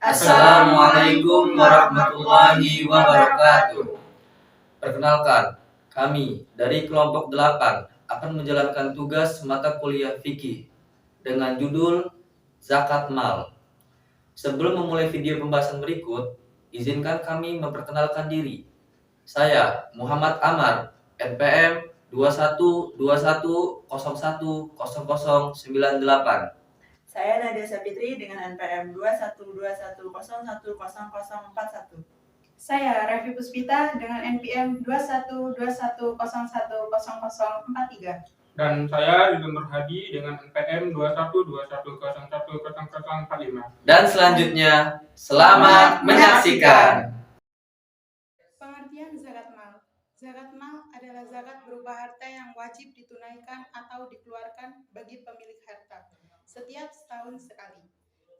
Assalamualaikum warahmatullahi wabarakatuh. Perkenalkan, kami dari kelompok 8 akan menjalankan tugas mata kuliah fikih dengan judul Zakat Mal. Sebelum memulai video pembahasan berikut, izinkan kami memperkenalkan diri. Saya Muhammad Amar, NPM 2121010098. Saya Nadia Sapitri dengan NPM 2121010041. Saya Revi Puspita dengan NPM 2121010043. Dan saya Ridwan Nurhadi dengan NPM 2121010045. Dan selanjutnya, selamat menyaksikan. Pengertian zakat mal. Zakat mal adalah zakat berupa harta yang wajib ditunaikan atau dikeluarkan bagi pemilik harta setiap setahun sekali.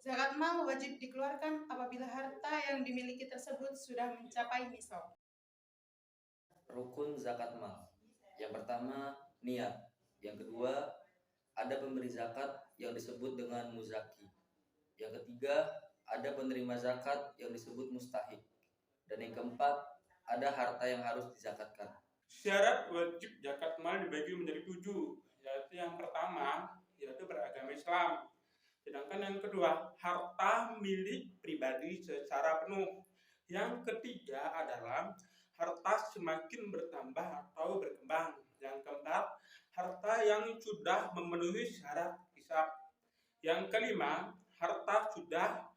Zakat mal wajib dikeluarkan apabila harta yang dimiliki tersebut sudah mencapai nisab. Rukun zakat mal. Yang pertama, niat. Yang kedua, ada pemberi zakat yang disebut dengan muzaki. Yang ketiga, ada penerima zakat yang disebut mustahik. Dan yang keempat, ada harta yang harus dizakatkan. Syarat wajib zakat mal dibagi menjadi 7, yaitu yang pertama yaitu beragama Islam. Sedangkan yang kedua, harta milik pribadi secara penuh. Yang ketiga adalah harta semakin bertambah atau berkembang. Yang keempat, harta yang sudah memenuhi syarat hisab. Yang kelima, harta sudah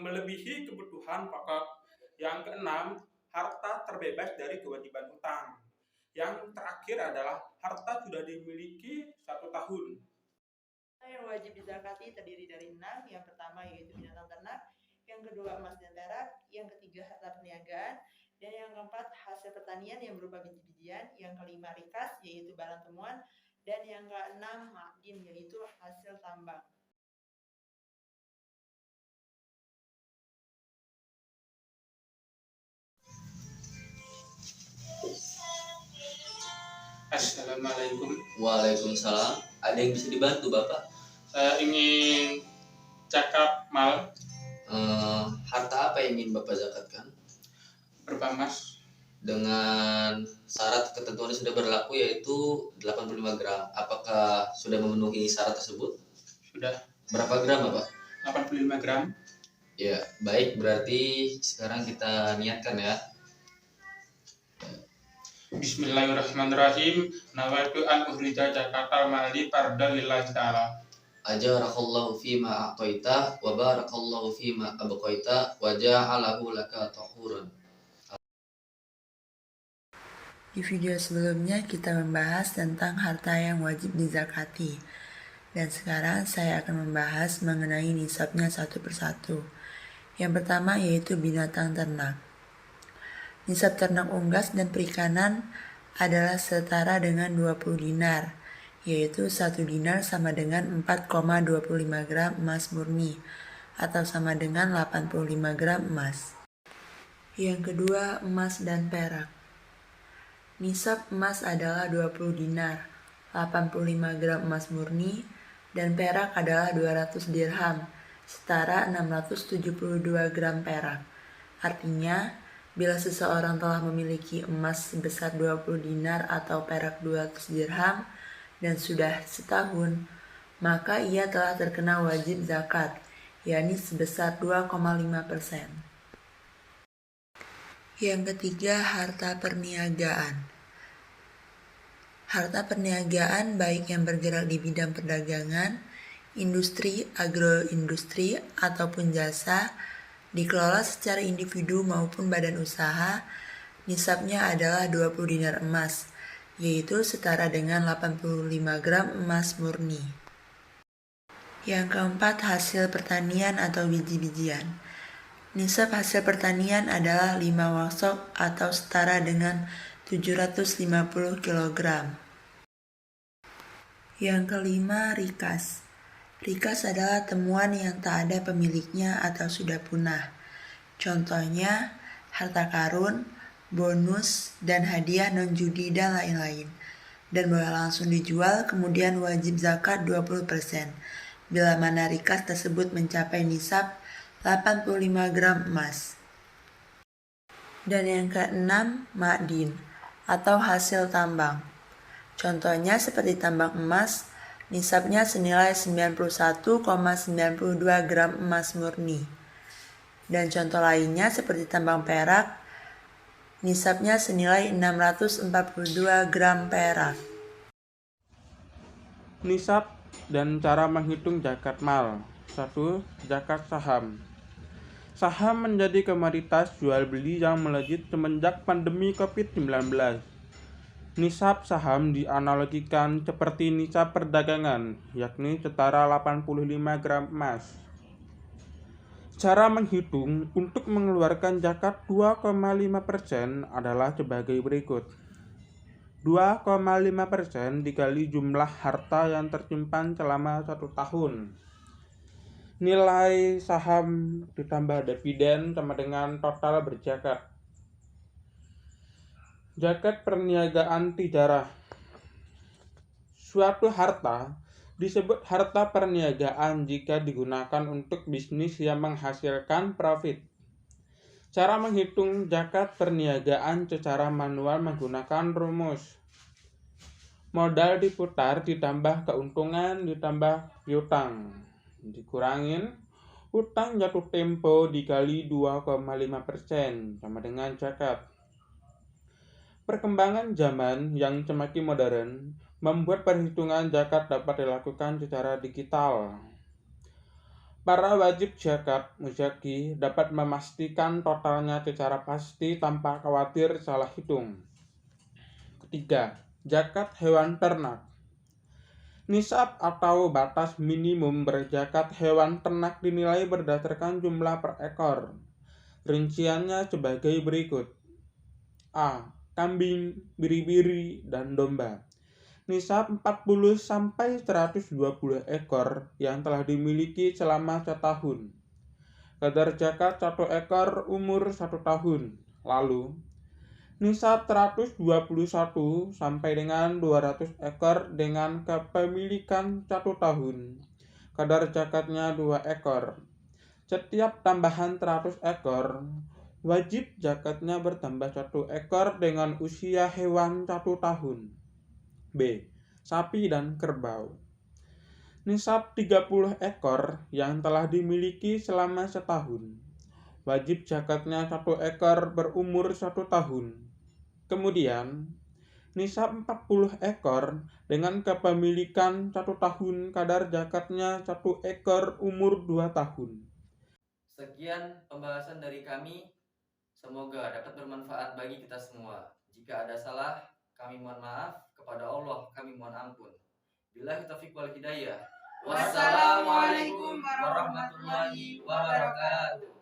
melebihi kebutuhan pokok. Yang keenam, harta terbebas dari kewajiban hutang. Yang terakhir adalah harta sudah dimiliki 1 tahun. Yang wajib dizakati terdiri dari 6. Yang pertama yaitu binatang ternak, yang kedua emas dan perak, yang ketiga harta perniagaan, dan yang keempat hasil pertanian yang berupa biji-bijian, yang kelima rikas yaitu barang temuan, dan yang keenam ma'din yaitu hasil tambang. Assalamualaikum. Waalaikumsalam. Ada yang bisa dibantu, Bapak? Saya ingin zakat mal. Harta apa yang ingin Bapak zakatkan? Berupa emas. Dengan syarat ketentuan yang sudah berlaku yaitu 85 gram. Apakah sudah memenuhi syarat tersebut? Sudah. Berapa gram, Bapak? 85 gram. Ya, baik. Berarti sekarang kita niatkan ya. Bismillahirrahmanirrahim. Nawaitu an ukhrija zakatal mali fardhan lillahi ta'ala. Ajarakallahu fima a'taita wa barakallahu fima abqaita wa ja'alahu laka tahuran. Di video sebelumnya kita membahas tentang harta yang wajib dizakati. Dan sekarang saya akan membahas mengenai nisabnya satu persatu. Yang pertama yaitu binatang ternak. Nisab ternak unggas dan perikanan adalah setara dengan 20 dinar, yaitu 1 dinar sama dengan 4,25 gram emas murni, atau sama dengan 85 gram emas. Yang kedua, emas dan perak. Nisab emas adalah 20 dinar, 85 gram emas murni, dan perak adalah 200 dirham, setara 672 gram perak. Artinya, bila seseorang telah memiliki emas sebesar 20 dinar atau perak 200 dirham dan sudah setahun, maka ia telah terkena wajib zakat, yakni sebesar 2,5%. Yang ketiga, harta perniagaan. Harta perniagaan baik yang bergerak di bidang perdagangan, industri, agroindustri, ataupun jasa, dikelola secara individu maupun badan usaha, nisabnya adalah 20 dinar emas, yaitu setara dengan 85 gram emas murni. Yang keempat, hasil pertanian atau biji-bijian. Nisab hasil pertanian adalah 5 wasok atau setara dengan 750 kg. Yang kelima, rikas. Rikas adalah temuan yang tak ada pemiliknya atau sudah punah. Contohnya, harta karun, bonus, dan hadiah non-judi dan lain-lain. Dan boleh langsung dijual, kemudian wajib zakat 20%. Bila mana rikas tersebut mencapai nisab 85 gram emas. Dan yang keenam, ma'din atau hasil tambang. Contohnya seperti tambang emas, nisabnya senilai 91,92 gram emas murni. Dan contoh lainnya seperti tambang perak, nisabnya senilai 642 gram perak. Nisab dan cara menghitung zakat mal. 1. Zakat saham. Saham menjadi komoditas jual beli yang melejit semenjak pandemi COVID-19. Nisab saham dianalogikan seperti nisab perdagangan, yakni setara 85 gram emas. Cara menghitung untuk mengeluarkan zakat 2,5% adalah sebagai berikut. 2,5% dikali jumlah harta yang tersimpan selama 1 tahun. Nilai saham ditambah dividen sama dengan total berzakat. Zakat perniagaan tijarah. Suatu harta disebut harta perniagaan jika digunakan untuk bisnis yang menghasilkan profit. Cara menghitung zakat perniagaan secara manual menggunakan rumus. Modal diputar ditambah keuntungan ditambah piutang. Dikurangin hutang jatuh tempo dikali 2,5% sama dengan zakat. Perkembangan zaman yang semakin modern membuat perhitungan zakat dapat dilakukan secara digital. Para wajib zakat muzaki dapat memastikan totalnya secara pasti tanpa khawatir salah hitung. Ketiga, zakat hewan ternak. Nisab atau batas minimum berzakat hewan ternak dinilai berdasarkan jumlah per ekor. Rinciannya sebagai berikut. A. Kambing, biri-biri, dan domba. Nisab 40 sampai 120 ekor yang telah dimiliki selama setahun. Kadar zakat 1 ekor umur 1 tahun. Lalu nisab 121 sampai dengan 200 ekor dengan kepemilikan 1 tahun. Kadar zakatnya 2 ekor. Setiap tambahan 100 ekor, wajib zakatnya bertambah 1 ekor dengan usia hewan 1 tahun. B. Sapi dan kerbau. Nisab 30 ekor yang telah dimiliki selama setahun. Wajib zakatnya 1 ekor berumur 1 tahun. Kemudian, nisab 40 ekor dengan kepemilikan 1 tahun, kadar zakatnya 1 ekor umur 2 tahun. Sekian pembahasan dari kami. Semoga dapat bermanfaat bagi kita semua. Jika ada salah, kami mohon maaf. Kepada Allah kami mohon ampun. Billahi taufiq wal hidayah. Wassalamualaikum warahmatullahi wabarakatuh.